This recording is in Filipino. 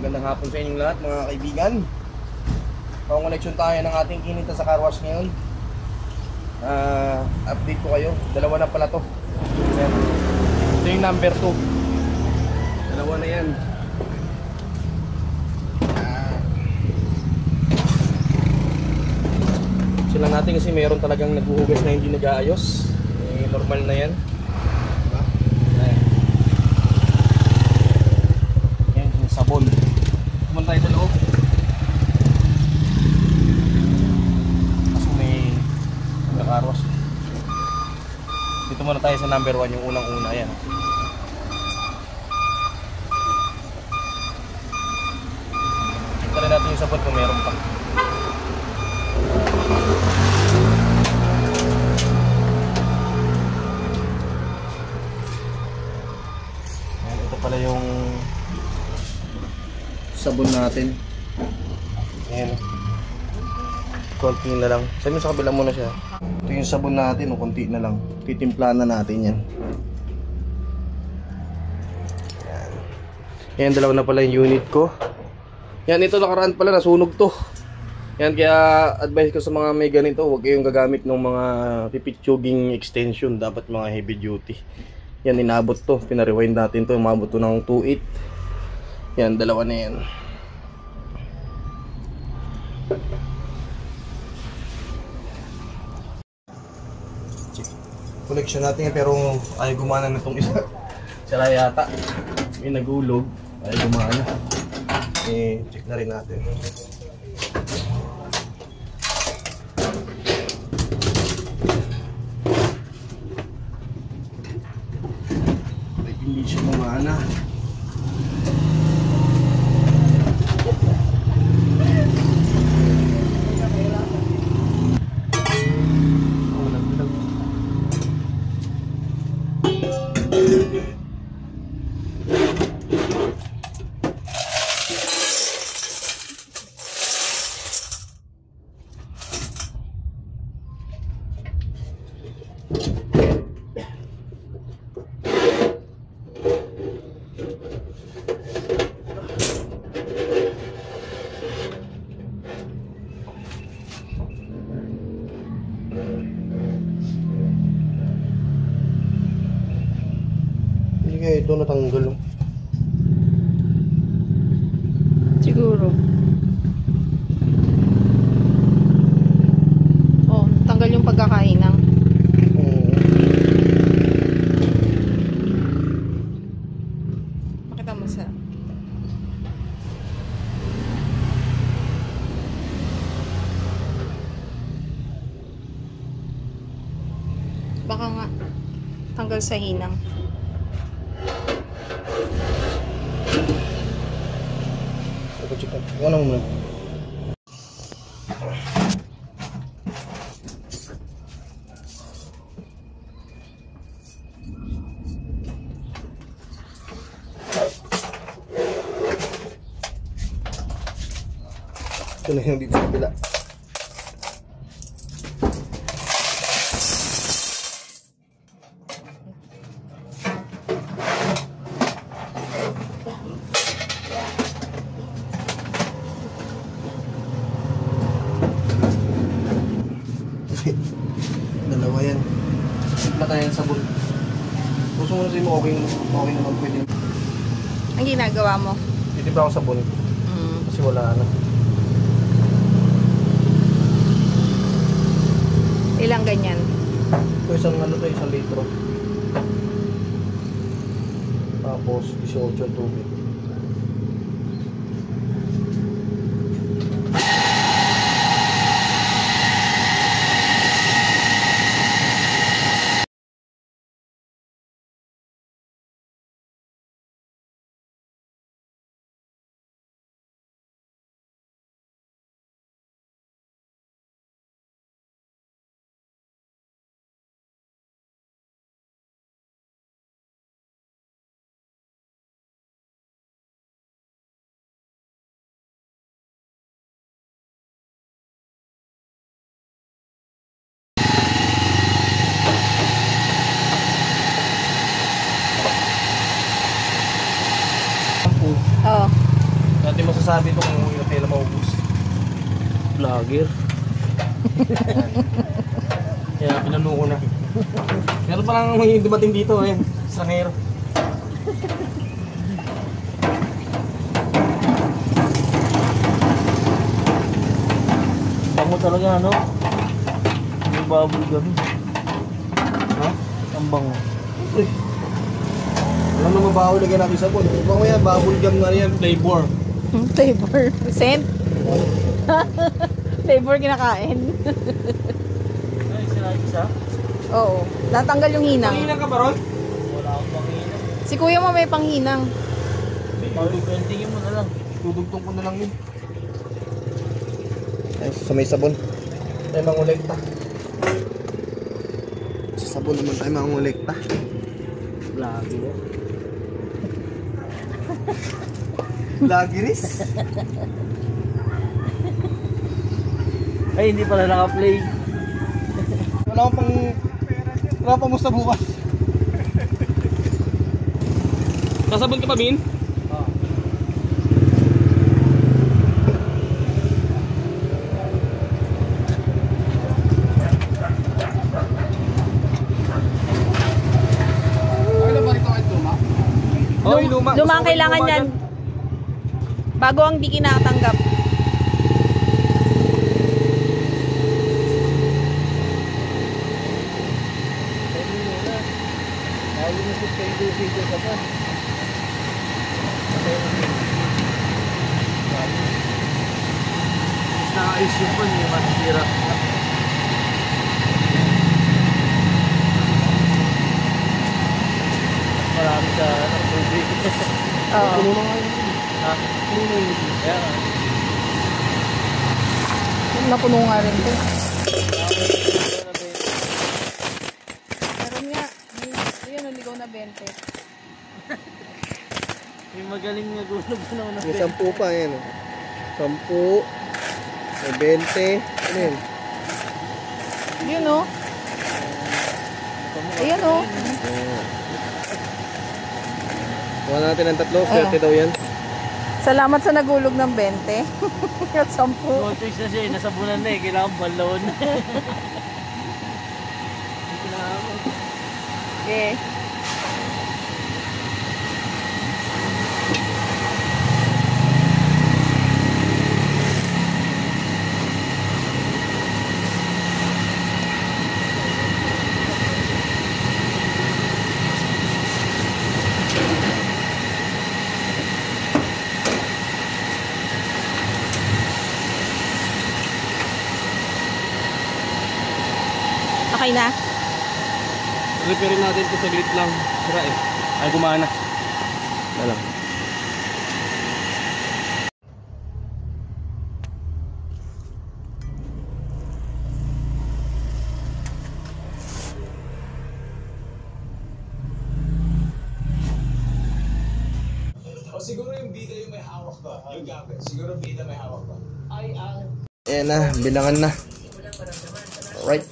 Magandang hapon sa inyong lahat mga kaibigan. Pang-connection tayo ng ating kinita sa car wash ngayon. Update ko kayo. Dalawa na pala to. Ito yung number 2. Dalawa na yan. Sila natin kasi meron talagang naghuhugas na hindi nag-aayos. Normal na yan. Yan yung sabon. Kuman tayo sa loob. Kasi may car wash. Dito muna tayo sa number 1, yung unang-una yan. Ito rin natin yung sabon kung meron pa. Ito pala yung sabon natin. Ayan. Konti na lang. Sabi mo sa kabila muna siya. Ito yung sabon natin, konti na lang. Titimpla na natin yan. Ayan. Ayan, dalawa na pala yung unit ko. Yan, ito nakaraan pala, nasunog to. Yan, kaya advice ko sa mga may ganito, huwag kayong gagamit ng mga pipitsuging extension. Dapat mga heavy duty. Yan, inabot to. Pinarewind natin to. Umabot to ng 2.8. Yan, dalawa na yan. Connection natin yan, pero ay gumana na itong isa. Sira yata. May nagulog. Ay gumana. Check na rin natin. Ay hindi siya gumana. Kaya ito natanggal. Siguro. Oh, tanggal yung pagkakainang. Makita mo sa baka nga tanggal sa hinang. Ano mo? Ito na yung dito sa kabila. Dalawa yan. Sigla tayo yung sabon. Gusto mo na sa'yo mo okay naman pwede. Ang ginagawa mo? Titipla ako sabon. Kasi wala na. Ilang ganyan? Ito isang isang litro. Tapos 18 tubig. natin masasabi ito kung yung tela maubos. Vlogger. Kaya pinano ko na. Meron pa lang may dumating dito, ayan. Strangero. Bango talaga, ano? Yung bubble gum. Ha? Ang bango. Uy. Alam na mabaho lagyan natin sabon. Ibang mo yan, bubble gum na yan, flavor. Flavor. Scent. Flavor kinakain. Ay, isa? Oo. Natanggal yung hinang. Kanina ka ba ron? Wala akong panginam. Si kuya mo may panghinang. Pag-paintingin mo na lang. Dudugtong ko na lang yun. Ay, sa may sabon. Tayo mangulekta. Sa sabon naman tayo mangulekta. Vlogger. Lagiris. Ay, hindi pala naka-play. Wala pang musta bukas. Sasabon ka pa, Bin? Oo. Ano ba ito ay luma? Oh, luma. Luma ang kailangan yan. Bago ang di kinakatanggap. Ayaw mo sa video ka pa. Nakaayos yung pan, yung masira. Marami sa tubig. Oo. Ha? Kaya nga. Napuno nga rin ito. Meron nga. Ayan, naligaw na 20. Yung magaling nga gulog na una. May 10 pa yan. 10. May 20. Ano yun? Yun o. Ayan o. Kuha natin ang 3. Swerte daw yan. Salamat sa nagulog ng 20. At 10. No choice na siya, nasabunan na eh. Kailangan balon. Okay. Okay na. Repair natin ito saglit lang. Sira eh. Ay, gumana. Na lang. O siguro yung bida yung may hawak ba? Yung gamit. Siguro bida may hawak ba? Ayan na, bilangan na. Alright.